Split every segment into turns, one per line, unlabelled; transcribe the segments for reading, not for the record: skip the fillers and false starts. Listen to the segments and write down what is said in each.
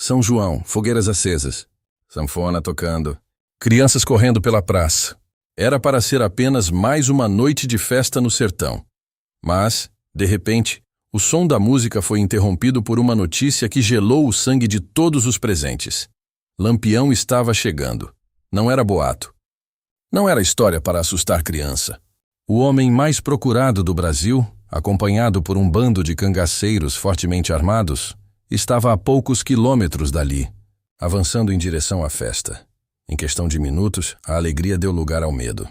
São João, fogueiras acesas, sanfona tocando, crianças correndo pela praça. Era para ser apenas mais uma noite de festa no sertão. Mas, de repente, o som da música foi interrompido por uma notícia que gelou o sangue de todos os presentes. Lampião estava chegando. Não era boato. Não era história para assustar criança. O homem mais procurado do Brasil, acompanhado por um bando de cangaceiros fortemente armados, estava a poucos quilômetros dali, avançando em direção à festa. Em questão de minutos, a alegria deu lugar ao medo.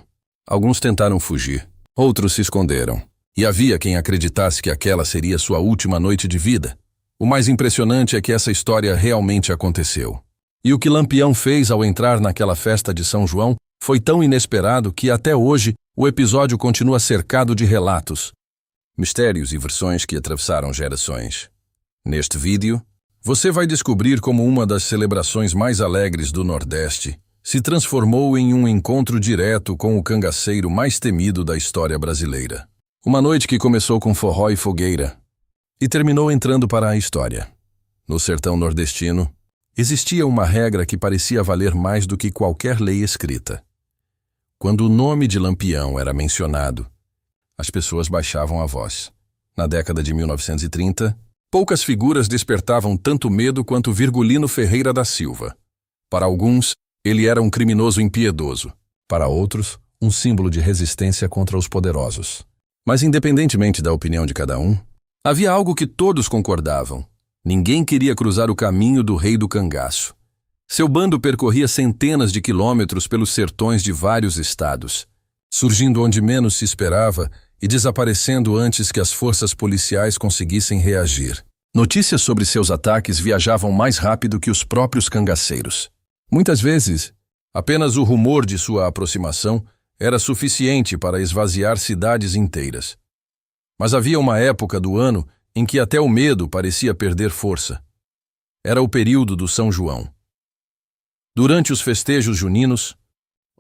Alguns tentaram fugir, outros se esconderam. E havia quem acreditasse que aquela seria sua última noite de vida. O mais impressionante é que essa história realmente aconteceu. E o que Lampião fez ao entrar naquela festa de São João foi tão inesperado que até hoje o episódio continua cercado de relatos, mistérios e versões que atravessaram gerações. Neste vídeo, você vai descobrir como uma das celebrações mais alegres do Nordeste se transformou em um encontro direto com o cangaceiro mais temido da história brasileira. Uma noite que começou com forró e fogueira e terminou entrando para a história. No sertão nordestino, existia uma regra que parecia valer mais do que qualquer lei escrita. Quando o nome de Lampião era mencionado, as pessoas baixavam a voz. Na década de 1930, poucas figuras despertavam tanto medo quanto Virgulino Ferreira da Silva. Para alguns, ele era um criminoso impiedoso. Para outros, um símbolo de resistência contra os poderosos. Mas independentemente da opinião de cada um, havia algo que todos concordavam. Ninguém queria cruzar o caminho do rei do cangaço. Seu bando percorria centenas de quilômetros pelos sertões de vários estados, surgindo onde menos se esperava e desaparecendo antes que as forças policiais conseguissem reagir. Notícias sobre seus ataques viajavam mais rápido que os próprios cangaceiros. Muitas vezes, apenas o rumor de sua aproximação era suficiente para esvaziar cidades inteiras. Mas havia uma época do ano em que até o medo parecia perder força. Era o período do São João. Durante os festejos juninos,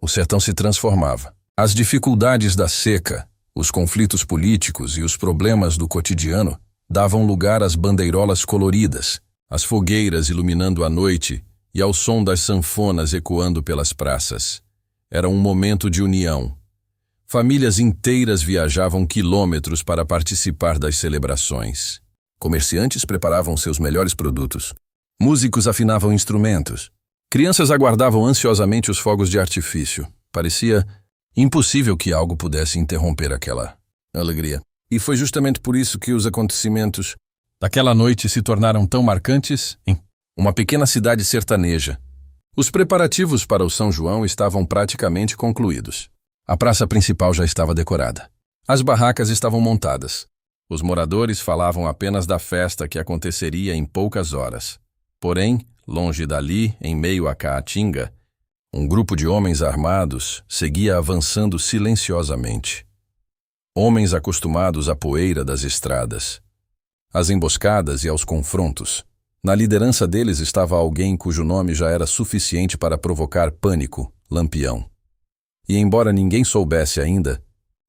o sertão se transformava. As dificuldades da seca, os conflitos políticos e os problemas do cotidiano davam lugar às bandeirolas coloridas, às fogueiras iluminando a noite e ao som das sanfonas ecoando pelas praças. Era um momento de união. Famílias inteiras viajavam quilômetros para participar das celebrações. Comerciantes preparavam seus melhores produtos. Músicos afinavam instrumentos. Crianças aguardavam ansiosamente os fogos de artifício. Parecia impossível que algo pudesse interromper aquela alegria. E foi justamente por isso que os acontecimentos daquela noite se tornaram tão marcantes em uma pequena cidade sertaneja. Os preparativos para o São João estavam praticamente concluídos. A praça principal já estava decorada. As barracas estavam montadas. Os moradores falavam apenas da festa que aconteceria em poucas horas. Porém, longe dali, em meio à caatinga, um grupo de homens armados seguia avançando silenciosamente. Homens acostumados à poeira das estradas, às emboscadas e aos confrontos. Na liderança deles estava alguém cujo nome já era suficiente para provocar pânico, Lampião. E embora ninguém soubesse ainda,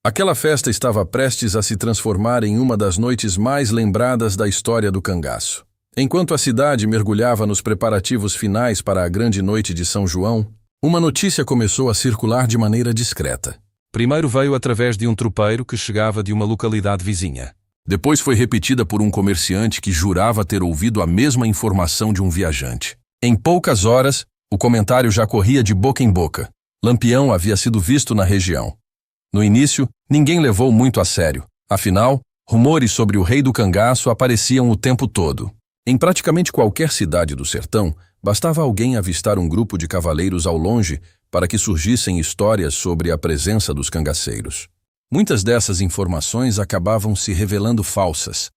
aquela festa estava prestes a se transformar em uma das noites mais lembradas da história do cangaço. Enquanto a cidade mergulhava nos preparativos finais para a grande noite de São João, uma notícia começou a circular de maneira discreta. Primeiro veio através de um tropeiro que chegava de uma localidade vizinha. Depois foi repetida por um comerciante que jurava ter ouvido a mesma informação de um viajante. Em poucas horas, o comentário já corria de boca em boca. Lampião havia sido visto na região. No início, ninguém levou muito a sério. Afinal, rumores sobre o rei do cangaço apareciam o tempo todo. Em praticamente qualquer cidade do sertão, bastava alguém avistar um grupo de cavaleiros ao longe para que surgissem histórias sobre a presença dos cangaceiros. Muitas dessas informações acabavam se revelando falsas,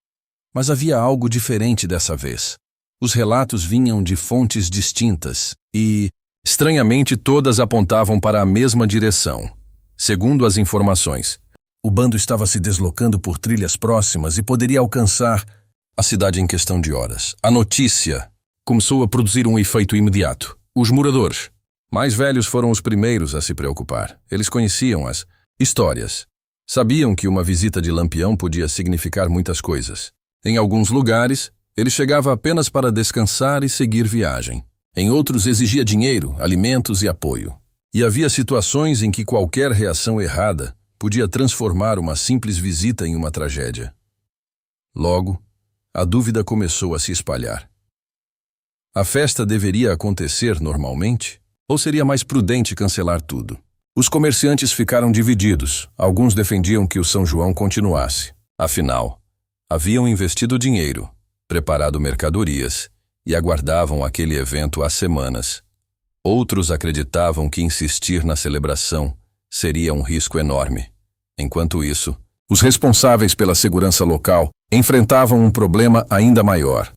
mas havia algo diferente dessa vez. Os relatos vinham de fontes distintas e, estranhamente, todas apontavam para a mesma direção. Segundo as informações, o bando estava se deslocando por trilhas próximas e poderia alcançar a cidade em questão de horas. A notícia começou a produzir um efeito imediato. Os moradores mais velhos foram os primeiros a se preocupar. Eles conheciam as histórias. Sabiam que uma visita de Lampião podia significar muitas coisas. Em alguns lugares, Ele chegava apenas para descansar e seguir viagem. Em outros exigia dinheiro, alimentos e apoio. E havia situações em que qualquer reação errada podia transformar uma simples visita em uma tragédia. Logo, a dúvida começou a se espalhar. A festa deveria acontecer normalmente? Ou seria mais prudente cancelar tudo? Os comerciantes ficaram divididos. Alguns defendiam que o São João continuasse. Afinal, haviam investido dinheiro, preparado mercadorias e aguardavam aquele evento há semanas. Outros acreditavam que insistir na celebração seria um risco enorme. Enquanto isso, os responsáveis pela segurança local enfrentavam um problema ainda maior.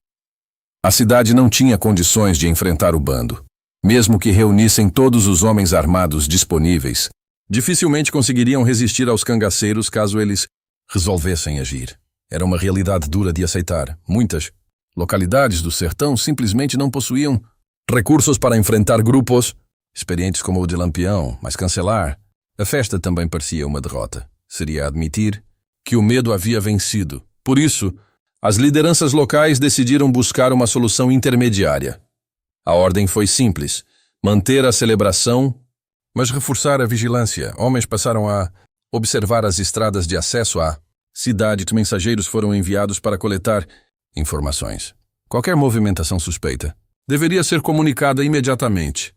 A cidade não tinha condições de enfrentar o bando. Mesmo que reunissem todos os homens armados disponíveis, dificilmente conseguiriam resistir aos cangaceiros caso eles resolvessem agir. Era uma realidade dura de aceitar. Muitas localidades do sertão simplesmente não possuíam recursos para enfrentar grupos experientes como o de Lampião, mas cancelar a festa também parecia uma derrota. Seria admitir que o medo havia vencido. Por isso, as lideranças locais decidiram buscar uma solução intermediária. A ordem foi simples: manter a celebração, mas reforçar a vigilância. Homens passaram a observar as estradas de acesso à cidade. Mensageiros foram enviados para coletar informações. Qualquer movimentação suspeita deveria ser comunicada imediatamente.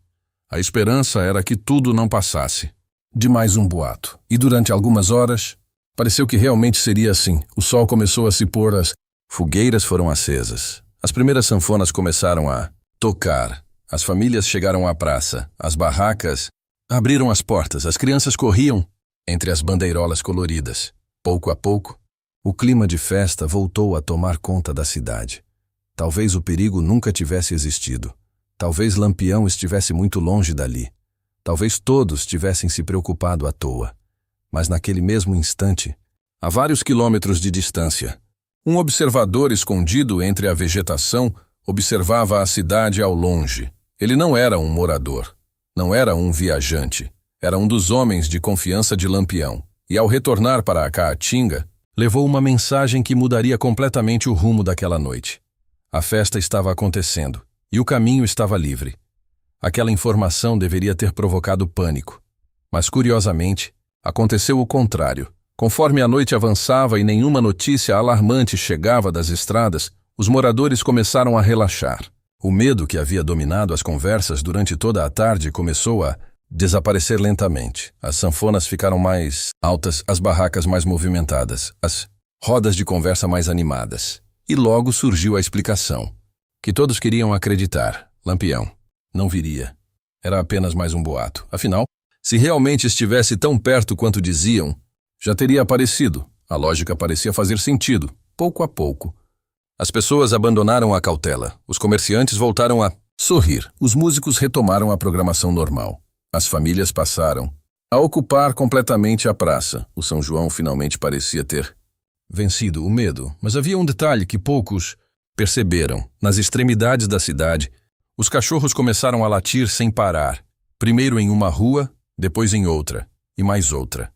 A esperança era que tudo não passasse de mais um boato. E durante algumas horas, pareceu que realmente seria assim. O sol começou a se pôr, as fogueiras foram acesas. As primeiras sanfonas começaram a tocar. As famílias chegaram à praça. As barracas abriram as portas. As crianças corriam entre as bandeirolas coloridas. Pouco a pouco, o clima de festa voltou a tomar conta da cidade. Talvez o perigo nunca tivesse existido. Talvez Lampião estivesse muito longe dali. Talvez todos tivessem se preocupado à toa. Mas naquele mesmo instante, a vários quilômetros de distância, um observador escondido entre a vegetação observava a cidade ao longe. Ele não era um morador, não era um viajante, era um dos homens de confiança de Lampião. E ao retornar para a Caatinga, levou uma mensagem que mudaria completamente o rumo daquela noite. A festa estava acontecendo e o caminho estava livre. Aquela informação deveria ter provocado pânico. Mas, curiosamente, aconteceu o contrário. Conforme a noite avançava e nenhuma notícia alarmante chegava das estradas, os moradores começaram a relaxar. O medo que havia dominado as conversas durante toda a tarde começou a desaparecer lentamente. As sanfonas ficaram mais altas, as barracas mais movimentadas, as rodas de conversa mais animadas. E logo surgiu a explicação, que todos queriam acreditar. Lampião não viria. Era apenas mais um boato. Afinal, se realmente estivesse tão perto quanto diziam, já teria aparecido. A lógica parecia fazer sentido. Pouco a pouco, as pessoas abandonaram a cautela. Os comerciantes voltaram a sorrir. Os músicos retomaram a programação normal. As famílias passaram a ocupar completamente a praça. O São João finalmente parecia ter vencido o medo. Mas havia um detalhe que poucos perceberam. Nas extremidades da cidade, os cachorros começaram a latir sem parar. Primeiro em uma rua, depois em outra, e mais outra.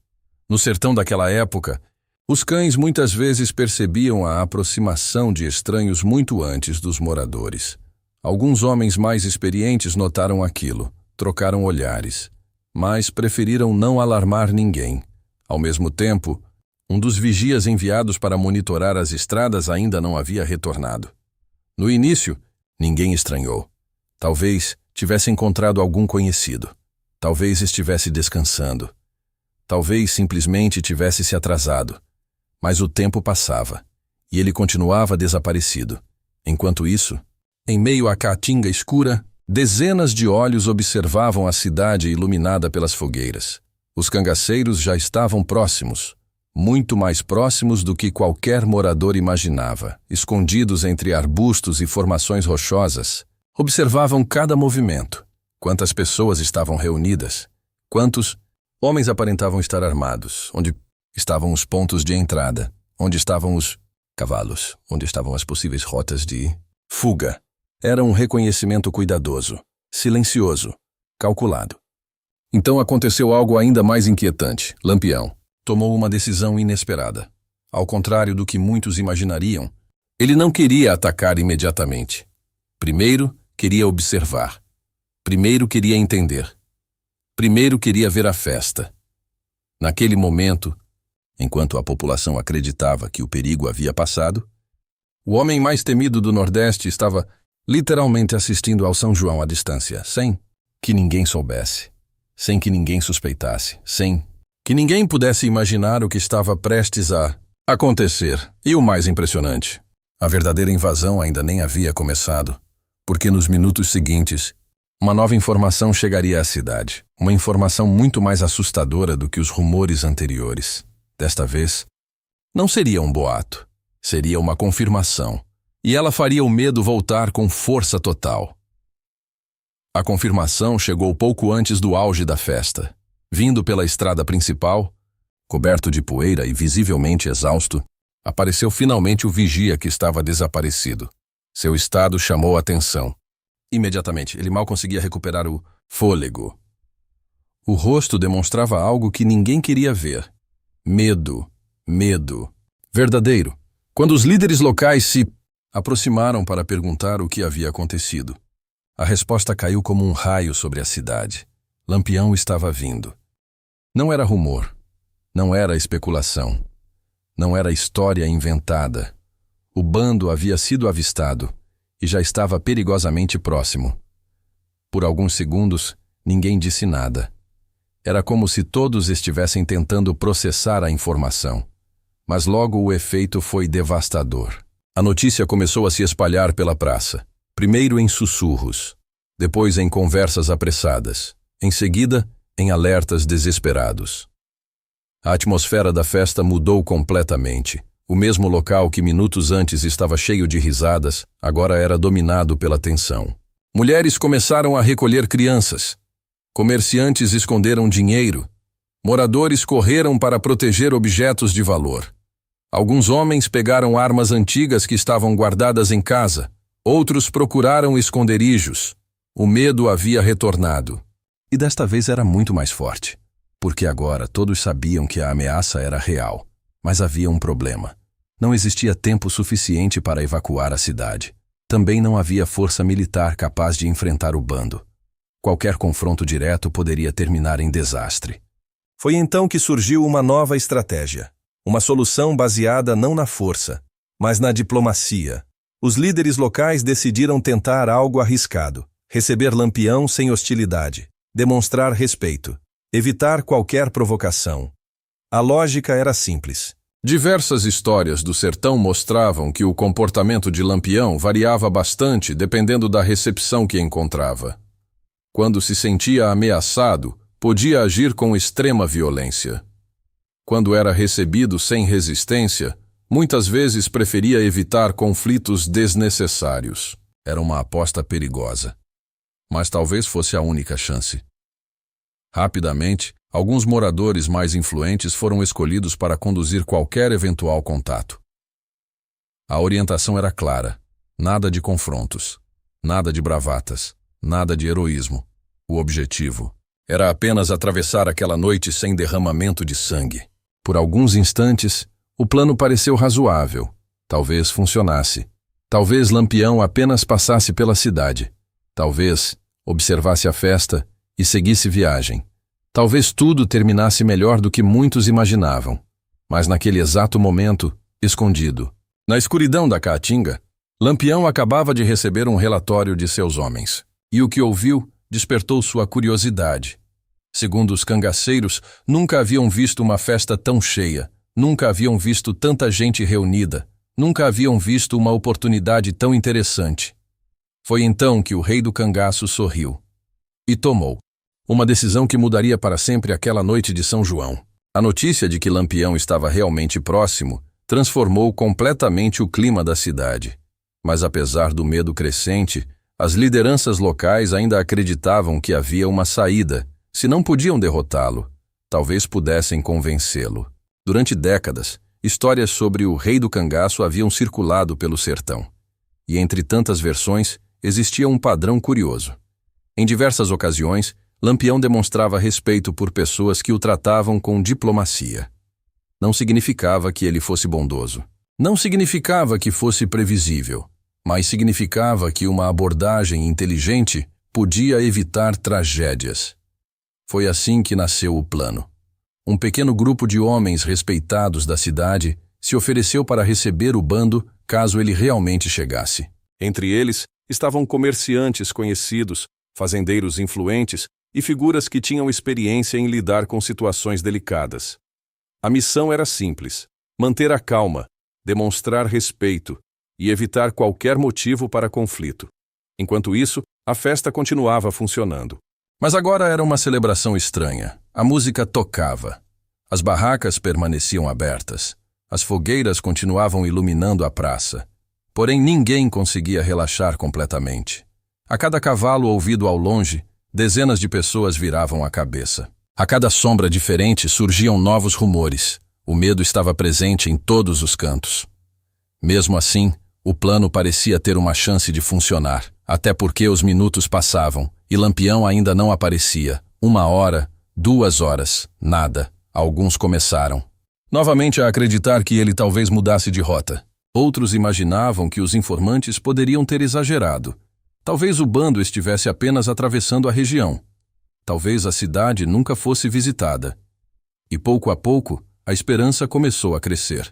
No sertão daquela época, os cães muitas vezes percebiam a aproximação de estranhos muito antes dos moradores. Alguns homens mais experientes notaram aquilo, trocaram olhares, mas preferiram não alarmar ninguém. Ao mesmo tempo, um dos vigias enviados para monitorar as estradas ainda não havia retornado. No início, ninguém estranhou. Talvez tivesse encontrado algum conhecido. Talvez estivesse descansando. Talvez simplesmente tivesse se atrasado. Mas o tempo passava, e ele continuava desaparecido. Enquanto isso, em meio à caatinga escura, dezenas de olhos observavam a cidade iluminada pelas fogueiras. Os cangaceiros já estavam próximos, muito mais próximos do que qualquer morador imaginava. Escondidos entre arbustos e formações rochosas, observavam cada movimento. Quantas pessoas estavam reunidas? Quantos homens aparentavam estar armados? Onde estavam os pontos de entrada? Onde estavam os cavalos? Onde estavam as possíveis rotas de fuga? Era um reconhecimento cuidadoso, silencioso, calculado. Então aconteceu algo ainda mais inquietante. Lampião tomou uma decisão inesperada. Ao contrário do que muitos imaginariam, Ele não queria atacar imediatamente. Primeiro, queria observar. Primeiro, queria entender. Primeiro, queria ver a festa. Naquele momento, enquanto a população acreditava que o perigo havia passado, o homem mais temido do Nordeste estava literalmente assistindo ao São João à distância, sem que ninguém soubesse, sem que ninguém suspeitasse, sem que ninguém pudesse imaginar o que estava prestes a acontecer. E o mais impressionante, a verdadeira invasão ainda nem havia começado, porque nos minutos seguintes, uma nova informação chegaria à cidade, uma informação muito mais assustadora do que os rumores anteriores. Desta vez, não seria um boato, seria uma confirmação, e ela faria o medo voltar com força total. A confirmação chegou pouco antes do auge da festa. Vindo pela estrada principal, coberto de poeira e visivelmente exausto, apareceu finalmente o vigia que estava desaparecido. Seu estado chamou a atenção. Imediatamente, ele mal conseguia recuperar o fôlego. O rosto demonstrava algo que ninguém queria ver. Medo. Medo. Verdadeiro. Quando os líderes locais se aproximaram para perguntar o que havia acontecido, a resposta caiu como um raio sobre a cidade. Lampião estava vindo. Não era rumor. Não era especulação. Não era história inventada. O bando havia sido avistado e já estava perigosamente próximo. Por alguns segundos, ninguém disse nada. Era como se todos estivessem tentando processar a informação. Mas logo o efeito foi devastador. A notícia começou a se espalhar pela praça. Primeiro em sussurros, depois em conversas apressadas, em seguida em alertas desesperados. A atmosfera da festa mudou completamente. O mesmo local que minutos antes estava cheio de risadas, agora era dominado pela tensão. Mulheres começaram a recolher crianças. Comerciantes esconderam dinheiro. Moradores correram para proteger objetos de valor. Alguns homens pegaram armas antigas que estavam guardadas em casa. Outros procuraram esconderijos. O medo havia retornado. E desta vez era muito mais forte, porque agora todos sabiam que a ameaça era real. Mas havia um problema. Não existia tempo suficiente para evacuar a cidade. Também não havia força militar capaz de enfrentar o bando. Qualquer confronto direto poderia terminar em desastre. Foi então que surgiu uma nova estratégia. Uma solução baseada não na força, mas na diplomacia. Os líderes locais decidiram tentar algo arriscado. Receber Lampião sem hostilidade. Demonstrar respeito. Evitar qualquer provocação. A lógica era simples. Diversas histórias do sertão mostravam que o comportamento de Lampião variava bastante dependendo da recepção que encontrava. Quando se sentia ameaçado, podia agir com extrema violência. Quando era recebido sem resistência, muitas vezes preferia evitar conflitos desnecessários. Era uma aposta perigosa. Mas talvez fosse a única chance. Rapidamente, alguns moradores mais influentes foram escolhidos para conduzir qualquer eventual contato. A orientação era clara: nada de confrontos, nada de bravatas, nada de heroísmo. O objetivo era apenas atravessar aquela noite sem derramamento de sangue. Por alguns instantes, o plano pareceu razoável. Talvez funcionasse. Talvez Lampião apenas passasse pela cidade. Talvez observasse a festa e seguisse viagem. Talvez tudo terminasse melhor do que muitos imaginavam. Mas naquele exato momento, escondido, na escuridão da caatinga, Lampião acabava de receber um relatório de seus homens. E o que ouviu despertou sua curiosidade. Segundo os cangaceiros, nunca haviam visto uma festa tão cheia, nunca haviam visto tanta gente reunida, nunca haviam visto uma oportunidade tão interessante. Foi então que o rei do cangaço sorriu e tomou uma decisão que mudaria para sempre aquela noite de São João. A notícia de que Lampião estava realmente próximo transformou completamente o clima da cidade. Mas apesar do medo crescente, as lideranças locais ainda acreditavam que havia uma saída. Se não podiam derrotá-lo, talvez pudessem convencê-lo. Durante décadas, histórias sobre o rei do cangaço haviam circulado pelo sertão. E entre tantas versões, existia um padrão curioso. Em diversas ocasiões, Lampião demonstrava respeito por pessoas que o tratavam com diplomacia. Não significava que ele fosse bondoso. Não significava que fosse previsível, mas significava que uma abordagem inteligente podia evitar tragédias. Foi assim que nasceu o plano. Um pequeno grupo de homens respeitados da cidade se ofereceu para receber o bando caso ele realmente chegasse. Entre eles estavam comerciantes conhecidos, fazendeiros influentes e figuras que tinham experiência em lidar com situações delicadas. A missão era simples: manter a calma, demonstrar respeito e evitar qualquer motivo para conflito. Enquanto isso, a festa continuava funcionando. Mas agora era uma celebração estranha. A música tocava. As barracas permaneciam abertas. As fogueiras continuavam iluminando a praça. Porém, ninguém conseguia relaxar completamente. A cada cavalo ouvido ao longe, dezenas de pessoas viravam a cabeça. A cada sombra diferente surgiam novos rumores. O medo estava presente em todos os cantos. Mesmo assim, o plano parecia ter uma chance de funcionar, até porque os minutos passavam e Lampião ainda não aparecia. 1 hora, 2 horas, nada. Alguns começaram novamente a acreditar que ele talvez mudasse de rota. Outros imaginavam que os informantes poderiam ter exagerado. Talvez o bando estivesse apenas atravessando a região. Talvez a cidade nunca fosse visitada. E pouco a pouco, a esperança começou a crescer.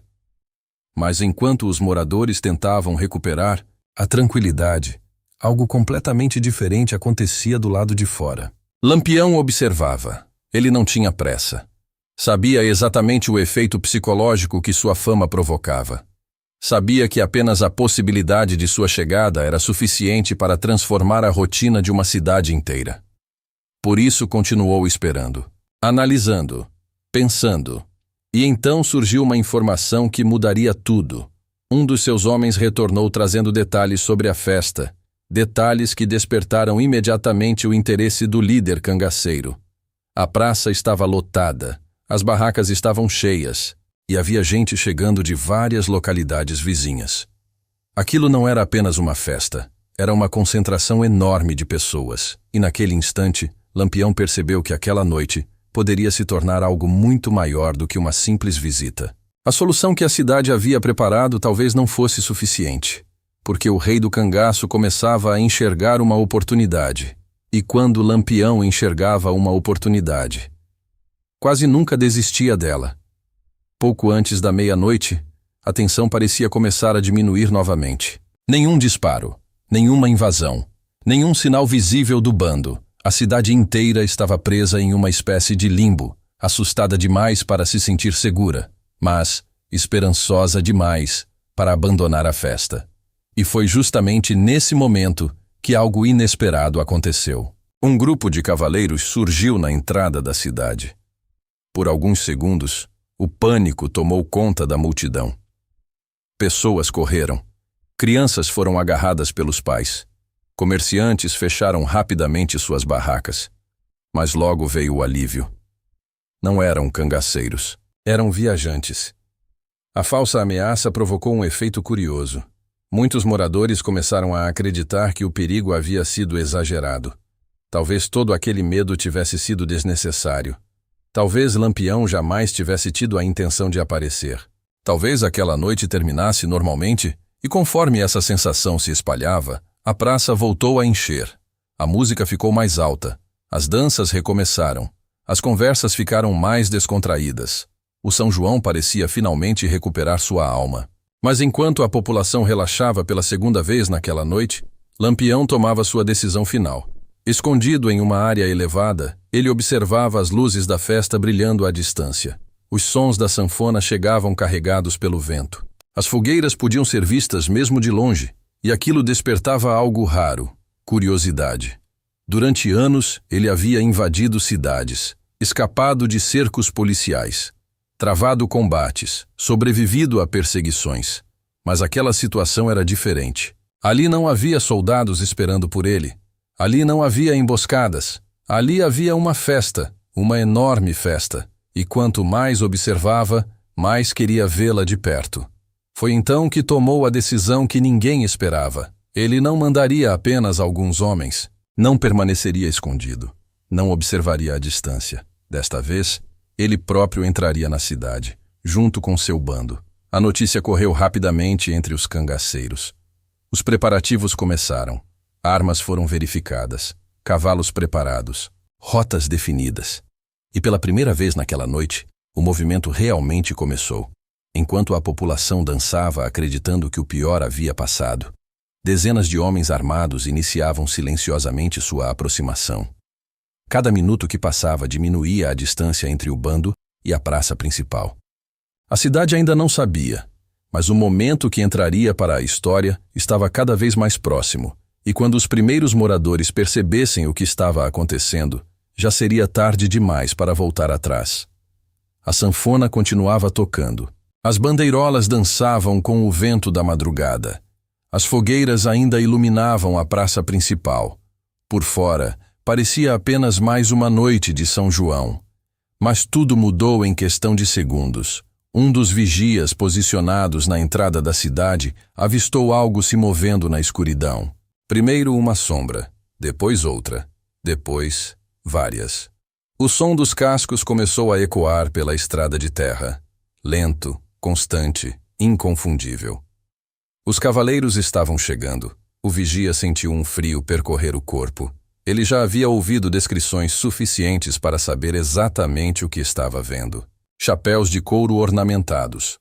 Mas enquanto os moradores tentavam recuperar a tranquilidade, algo completamente diferente acontecia do lado de fora. Lampião observava. Ele não tinha pressa. Sabia exatamente o efeito psicológico que sua fama provocava. Sabia que apenas a possibilidade de sua chegada era suficiente para transformar a rotina de uma cidade inteira. Por isso continuou esperando, analisando, pensando. E então surgiu uma informação que mudaria tudo. Um dos seus homens retornou trazendo detalhes sobre a festa, detalhes que despertaram imediatamente o interesse do líder cangaceiro. A praça estava lotada, as barracas estavam cheias, e havia gente chegando de várias localidades vizinhas. Aquilo não era apenas uma festa, era uma concentração enorme de pessoas, e naquele instante, Lampião percebeu que aquela noite poderia se tornar algo muito maior do que uma simples visita. A solução que a cidade havia preparado talvez não fosse suficiente, porque o rei do cangaço começava a enxergar uma oportunidade, e quando Lampião enxergava uma oportunidade, quase nunca desistia dela. Pouco antes da meia-noite, a tensão parecia começar a diminuir novamente. Nenhum disparo, nenhuma invasão, nenhum sinal visível do bando. A cidade inteira estava presa em uma espécie de limbo, assustada demais para se sentir segura, mas esperançosa demais para abandonar a festa. E foi justamente nesse momento que algo inesperado aconteceu. Um grupo de cavaleiros surgiu na entrada da cidade. Por alguns segundos, o pânico tomou conta da multidão. Pessoas correram. Crianças foram agarradas pelos pais. Comerciantes fecharam rapidamente suas barracas. Mas logo veio o alívio. Não eram cangaceiros, eram viajantes. A falsa ameaça provocou um efeito curioso. Muitos moradores começaram a acreditar que o perigo havia sido exagerado. Talvez todo aquele medo tivesse sido desnecessário. Talvez Lampião jamais tivesse tido a intenção de aparecer. Talvez aquela noite terminasse normalmente, e conforme essa sensação se espalhava, a praça voltou a encher. A música ficou mais alta. As danças recomeçaram. As conversas ficaram mais descontraídas. O São João parecia finalmente recuperar sua alma. Mas enquanto a população relaxava pela segunda vez naquela noite, Lampião tomava sua decisão final. Escondido em uma área elevada, ele observava as luzes da festa brilhando à distância. Os sons da sanfona chegavam carregados pelo vento. As fogueiras podiam ser vistas mesmo de longe, e aquilo despertava algo raro, curiosidade. Durante anos, ele havia invadido cidades, escapado de cercos policiais, travado combates, sobrevivido a perseguições. Mas aquela situação era diferente. Ali não havia soldados esperando por ele. Ali não havia emboscadas. Ali havia uma festa, uma enorme festa. E quanto mais observava, mais queria vê-la de perto. Foi então que tomou a decisão que ninguém esperava. Ele não mandaria apenas alguns homens. Não permaneceria escondido. Não observaria à distância. Desta vez, ele próprio entraria na cidade, junto com seu bando. A notícia correu rapidamente entre os cangaceiros. Os preparativos começaram. Armas foram verificadas, cavalos preparados, rotas definidas. E pela primeira vez naquela noite, o movimento realmente começou. Enquanto a população dançava acreditando que o pior havia passado, dezenas de homens armados iniciavam silenciosamente sua aproximação. Cada minuto que passava diminuía a distância entre o bando e a praça principal. A cidade ainda não sabia, mas o momento que entraria para a história estava cada vez mais próximo, e quando os primeiros moradores percebessem o que estava acontecendo, já seria tarde demais para voltar atrás. A sanfona continuava tocando. As bandeirolas dançavam com o vento da madrugada. As fogueiras ainda iluminavam a praça principal. Por fora, parecia apenas mais uma noite de São João. Mas tudo mudou em questão de segundos. Um dos vigias posicionados na entrada da cidade avistou algo se movendo na escuridão. Primeiro uma sombra, depois outra, depois várias. O som dos cascos começou a ecoar pela estrada de terra. Lento, constante, inconfundível. Os cavaleiros estavam chegando. O vigia sentiu um frio percorrer o corpo. Ele já havia ouvido descrições suficientes para saber exatamente o que estava vendo. Chapéus de couro ornamentados,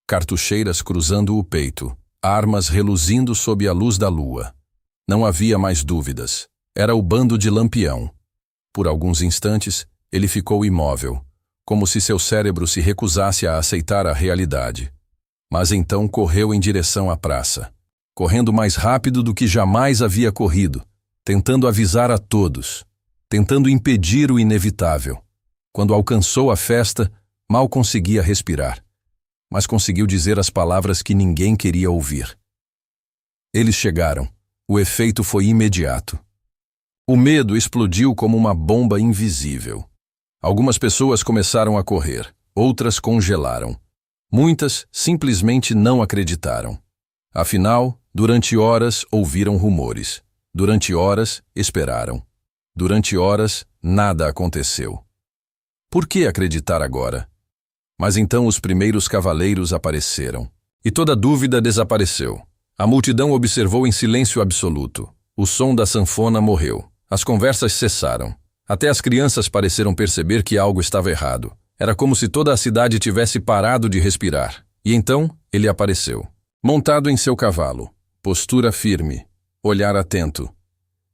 cartucheiras cruzando o peito, armas reluzindo sob a luz da lua. Não havia mais dúvidas. Era o bando de Lampião. Por alguns instantes, ele ficou imóvel, como se seu cérebro se recusasse a aceitar a realidade. Mas então correu em direção à praça, correndo mais rápido do que jamais havia corrido, tentando avisar a todos, tentando impedir o inevitável. Quando alcançou a festa, mal conseguia respirar, mas conseguiu dizer as palavras que ninguém queria ouvir. Eles chegaram. O efeito foi imediato. O medo explodiu como uma bomba invisível. Algumas pessoas começaram a correr, outras congelaram. Muitas simplesmente não acreditaram. Afinal, durante horas ouviram rumores. Durante horas esperaram. Durante horas nada aconteceu. Por que acreditar agora? Mas então os primeiros cavaleiros apareceram. E toda dúvida desapareceu. A multidão observou em silêncio absoluto. O som da sanfona morreu. As conversas cessaram. Até as crianças pareceram perceber que algo estava errado. Era como se toda a cidade tivesse parado de respirar. E então ele apareceu. Montado em seu cavalo. Postura firme. Olhar atento.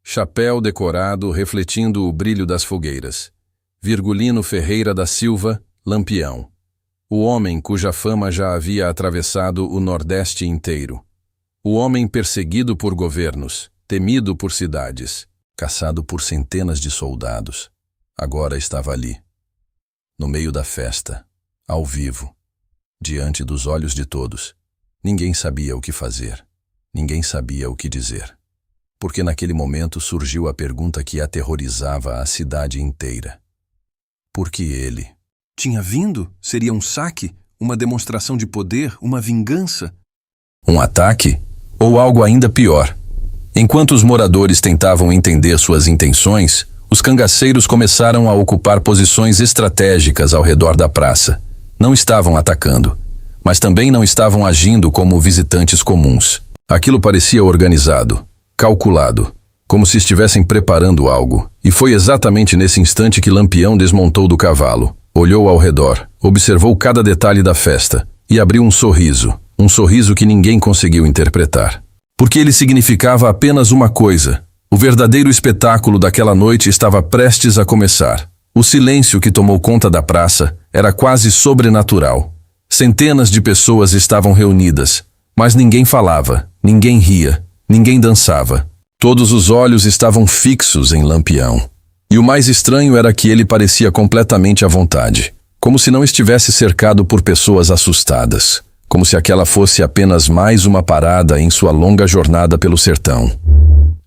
Chapéu decorado refletindo o brilho das fogueiras. Virgulino Ferreira da Silva, Lampião. O homem cuja fama já havia atravessado o Nordeste inteiro. O homem perseguido por governos, temido por cidades, caçado por centenas de soldados, agora estava ali, no meio da festa, ao vivo, diante dos olhos de todos. Ninguém sabia o que fazer, ninguém sabia o que dizer, porque naquele momento surgiu a pergunta que aterrorizava a cidade inteira. Por que ele? Tinha vindo? Seria um saque? Uma demonstração de poder? Uma vingança? Um ataque? Ou algo ainda pior? Enquanto os moradores tentavam entender suas intenções, os cangaceiros começaram a ocupar posições estratégicas ao redor da praça. Não estavam atacando, mas também não estavam agindo como visitantes comuns. Aquilo parecia organizado, calculado, como se estivessem preparando algo. E foi exatamente nesse instante que Lampião desmontou do cavalo. Olhou ao redor, observou cada detalhe da festa e abriu um sorriso que ninguém conseguiu interpretar. Porque ele significava apenas uma coisa: o verdadeiro espetáculo daquela noite estava prestes a começar. O silêncio que tomou conta da praça era quase sobrenatural. Centenas de pessoas estavam reunidas, mas ninguém falava, ninguém ria, ninguém dançava. Todos os olhos estavam fixos em Lampião. E o mais estranho era que ele parecia completamente à vontade, como se não estivesse cercado por pessoas assustadas, como se aquela fosse apenas mais uma parada em sua longa jornada pelo sertão.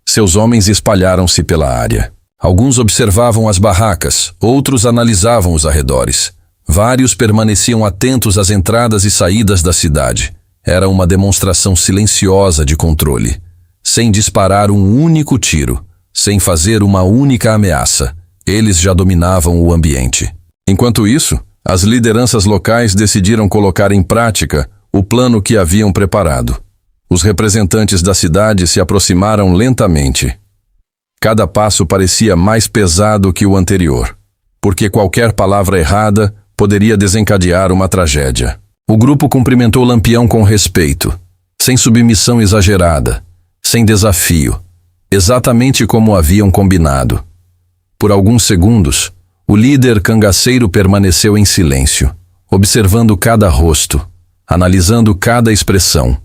Seus homens espalharam-se pela área. Alguns observavam as barracas, outros analisavam os arredores. Vários permaneciam atentos às entradas e saídas da cidade. Era uma demonstração silenciosa de controle, sem disparar um único tiro. Sem fazer uma única ameaça, eles já dominavam o ambiente. Enquanto isso, as lideranças locais decidiram colocar em prática o plano que haviam preparado. Os representantes da cidade se aproximaram lentamente. Cada passo parecia mais pesado que o anterior, porque qualquer palavra errada poderia desencadear uma tragédia. O grupo cumprimentou Lampião com respeito, sem submissão exagerada, sem desafio, exatamente como haviam combinado. Por alguns segundos, o líder cangaceiro permaneceu em silêncio, observando cada rosto, analisando cada expressão,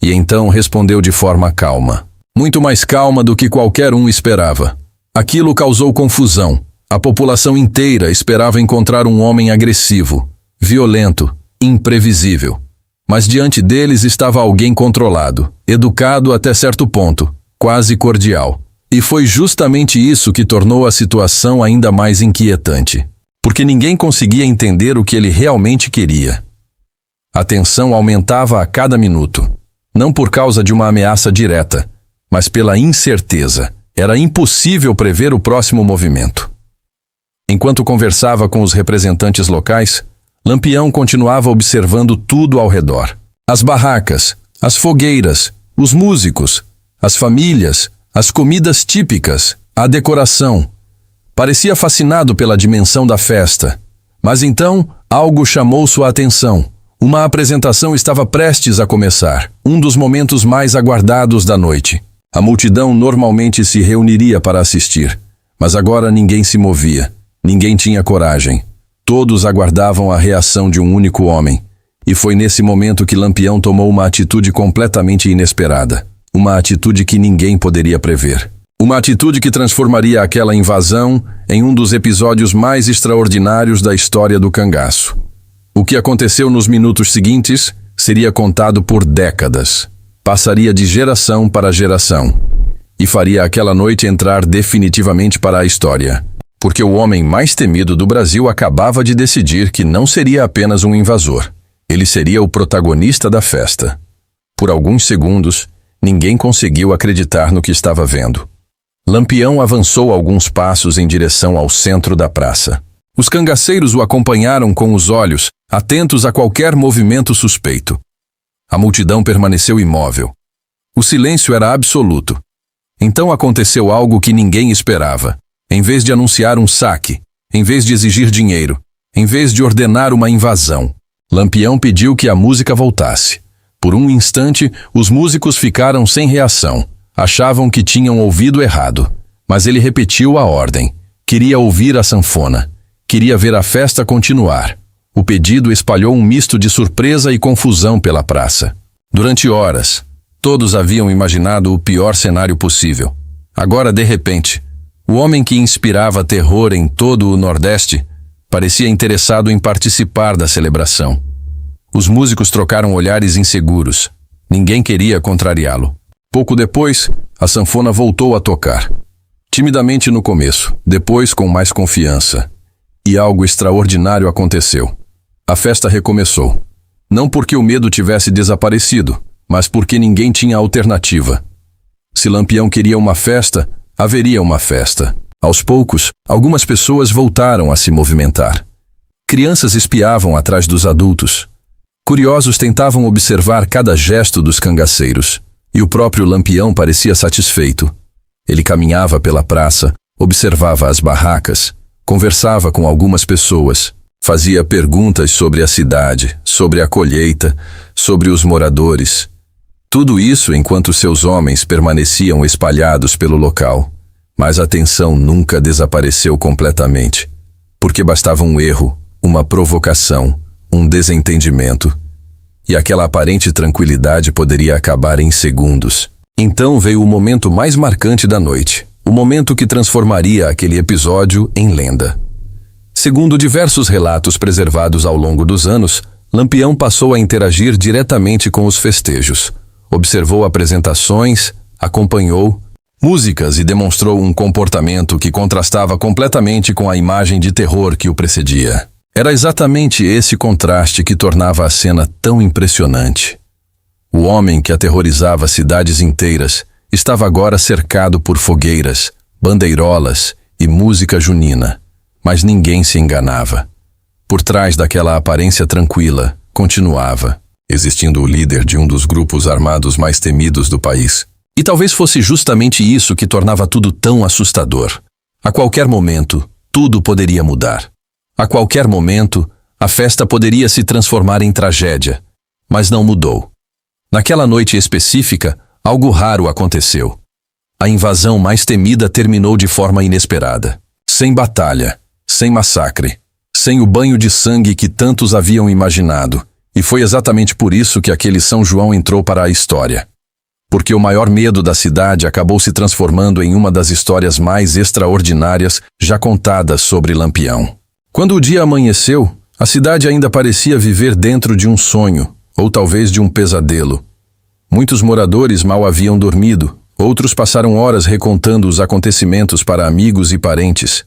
e então respondeu de forma calma. Muito mais calma do que qualquer um esperava. Aquilo causou confusão. A população inteira esperava encontrar um homem agressivo, violento, imprevisível. Mas diante deles estava alguém controlado, educado até certo ponto, quase cordial. E foi justamente isso que tornou a situação ainda mais inquietante, porque ninguém conseguia entender o que ele realmente queria. A tensão aumentava a cada minuto, não por causa de uma ameaça direta, mas pela incerteza. Era impossível prever o próximo movimento. Enquanto conversava com os representantes locais, Lampião continuava observando tudo ao redor. As barracas, as fogueiras, os músicos, as famílias, as comidas típicas, a decoração. Parecia fascinado pela dimensão da festa. Mas então, algo chamou sua atenção. Uma apresentação estava prestes a começar, um dos momentos mais aguardados da noite. A multidão normalmente se reuniria para assistir, mas agora ninguém se movia, ninguém tinha coragem. Todos aguardavam a reação de um único homem, e foi nesse momento que Lampião tomou uma atitude completamente inesperada, uma atitude que ninguém poderia prever. Uma atitude que transformaria aquela invasão em um dos episódios mais extraordinários da história do cangaço. O que aconteceu nos minutos seguintes seria contado por décadas. Passaria de geração para geração. E faria aquela noite entrar definitivamente para a história. Porque o homem mais temido do Brasil acabava de decidir que não seria apenas um invasor. Ele seria o protagonista da festa. Por alguns segundos, ninguém conseguiu acreditar no que estava vendo. Lampião avançou alguns passos em direção ao centro da praça. Os cangaceiros o acompanharam com os olhos, atentos a qualquer movimento suspeito. A multidão permaneceu imóvel. O silêncio era absoluto. Então aconteceu algo que ninguém esperava. Em vez de anunciar um saque, em vez de exigir dinheiro, em vez de ordenar uma invasão, Lampião pediu que a música voltasse. Por um instante, os músicos ficaram sem reação. Achavam que tinham ouvido errado. Mas ele repetiu a ordem. Queria ouvir a sanfona. Queria ver a festa continuar. O pedido espalhou um misto de surpresa e confusão pela praça. Durante horas, todos haviam imaginado o pior cenário possível. Agora, de repente, o homem que inspirava terror em todo o Nordeste parecia interessado em participar da celebração. Os músicos trocaram olhares inseguros. Ninguém queria contrariá-lo. Pouco depois, a sanfona voltou a tocar. Timidamente no começo, depois com mais confiança. E algo extraordinário aconteceu. A festa recomeçou. Não porque o medo tivesse desaparecido, mas porque ninguém tinha alternativa. Se Lampião queria uma festa, haveria uma festa. Aos poucos, algumas pessoas voltaram a se movimentar. Crianças espiavam atrás dos adultos. Curiosos tentavam observar cada gesto dos cangaceiros. E o próprio Lampião parecia satisfeito. Ele caminhava pela praça, observava as barracas, conversava com algumas pessoas, fazia perguntas sobre a cidade, sobre a colheita, sobre os moradores. Tudo isso enquanto seus homens permaneciam espalhados pelo local. Mas a tensão nunca desapareceu completamente, porque bastava um erro, uma provocação, um desentendimento, e aquela aparente tranquilidade poderia acabar em segundos. Então veio o momento mais marcante da noite, o momento que transformaria aquele episódio em lenda. Segundo diversos relatos preservados ao longo dos anos, Lampião passou a interagir diretamente com os festejos. Observou apresentações, acompanhou músicas e demonstrou um comportamento que contrastava completamente com a imagem de terror que o precedia. Era exatamente esse contraste que tornava a cena tão impressionante. O homem que aterrorizava cidades inteiras estava agora cercado por fogueiras, bandeirolas e música junina. Mas ninguém se enganava. Por trás daquela aparência tranquila, continuava existindo o líder de um dos grupos armados mais temidos do país. E talvez fosse justamente isso que tornava tudo tão assustador. A qualquer momento, tudo poderia mudar. A qualquer momento, a festa poderia se transformar em tragédia. Mas não mudou. Naquela noite específica, algo raro aconteceu. A invasão mais temida terminou de forma inesperada. Sem batalha, sem massacre, sem o banho de sangue que tantos haviam imaginado. E foi exatamente por isso que aquele São João entrou para a história. Porque o maior medo da cidade acabou se transformando em uma das histórias mais extraordinárias já contadas sobre Lampião. Quando o dia amanheceu, a cidade ainda parecia viver dentro de um sonho, ou talvez de um pesadelo. Muitos moradores mal haviam dormido, outros passaram horas recontando os acontecimentos para amigos e parentes.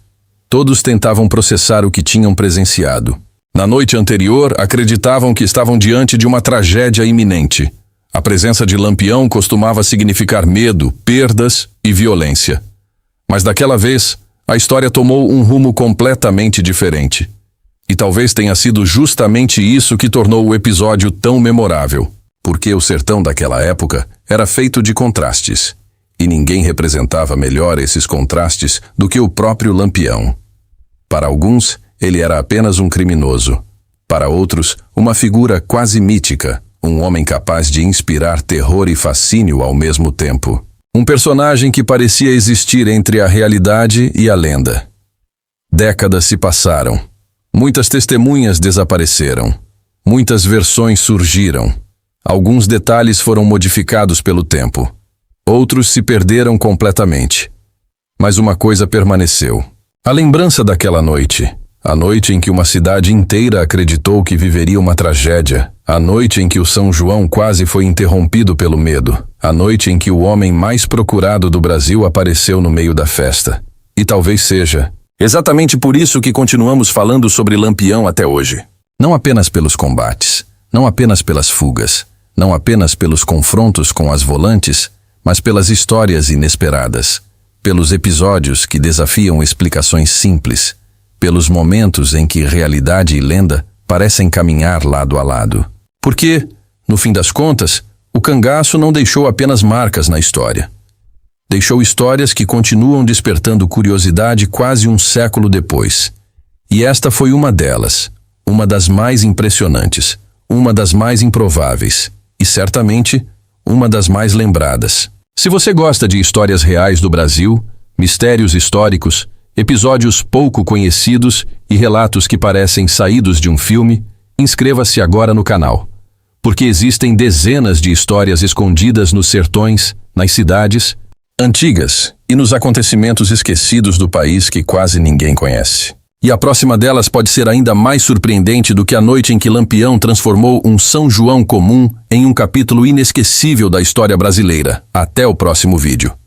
Todos tentavam processar o que tinham presenciado. Na noite anterior, acreditavam que estavam diante de uma tragédia iminente. A presença de Lampião costumava significar medo, perdas e violência. Mas daquela vez, a história tomou um rumo completamente diferente. E talvez tenha sido justamente isso que tornou o episódio tão memorável. Porque o sertão daquela época era feito de contrastes. E ninguém representava melhor esses contrastes do que o próprio Lampião. Para alguns, ele era apenas um criminoso. Para outros, uma figura quase mítica, um homem capaz de inspirar terror e fascínio ao mesmo tempo. Um personagem que parecia existir entre a realidade e a lenda. Décadas se passaram. Muitas testemunhas desapareceram. Muitas versões surgiram. Alguns detalhes foram modificados pelo tempo. Outros se perderam completamente. Mas uma coisa permaneceu. A lembrança daquela noite. A noite em que uma cidade inteira acreditou que viveria uma tragédia. A noite em que o São João quase foi interrompido pelo medo. A noite em que o homem mais procurado do Brasil apareceu no meio da festa. E talvez seja exatamente por isso que continuamos falando sobre Lampião até hoje. Não apenas pelos combates, não apenas pelas fugas, não apenas pelos confrontos com as volantes, mas pelas histórias inesperadas, pelos episódios que desafiam explicações simples, pelos momentos em que realidade e lenda parecem caminhar lado a lado. Porque, no fim das contas, o cangaço não deixou apenas marcas na história. Deixou histórias que continuam despertando curiosidade quase um século depois. E esta foi uma delas, uma das mais impressionantes, uma das mais improváveis e, certamente, uma das mais lembradas. Se você gosta de histórias reais do Brasil, mistérios históricos, episódios pouco conhecidos e relatos que parecem saídos de um filme, inscreva-se agora no canal. Porque existem dezenas de histórias escondidas nos sertões, nas cidades antigas e nos acontecimentos esquecidos do país que quase ninguém conhece. E a próxima delas pode ser ainda mais surpreendente do que a noite em que Lampião transformou um São João comum em um capítulo inesquecível da história brasileira. Até o próximo vídeo.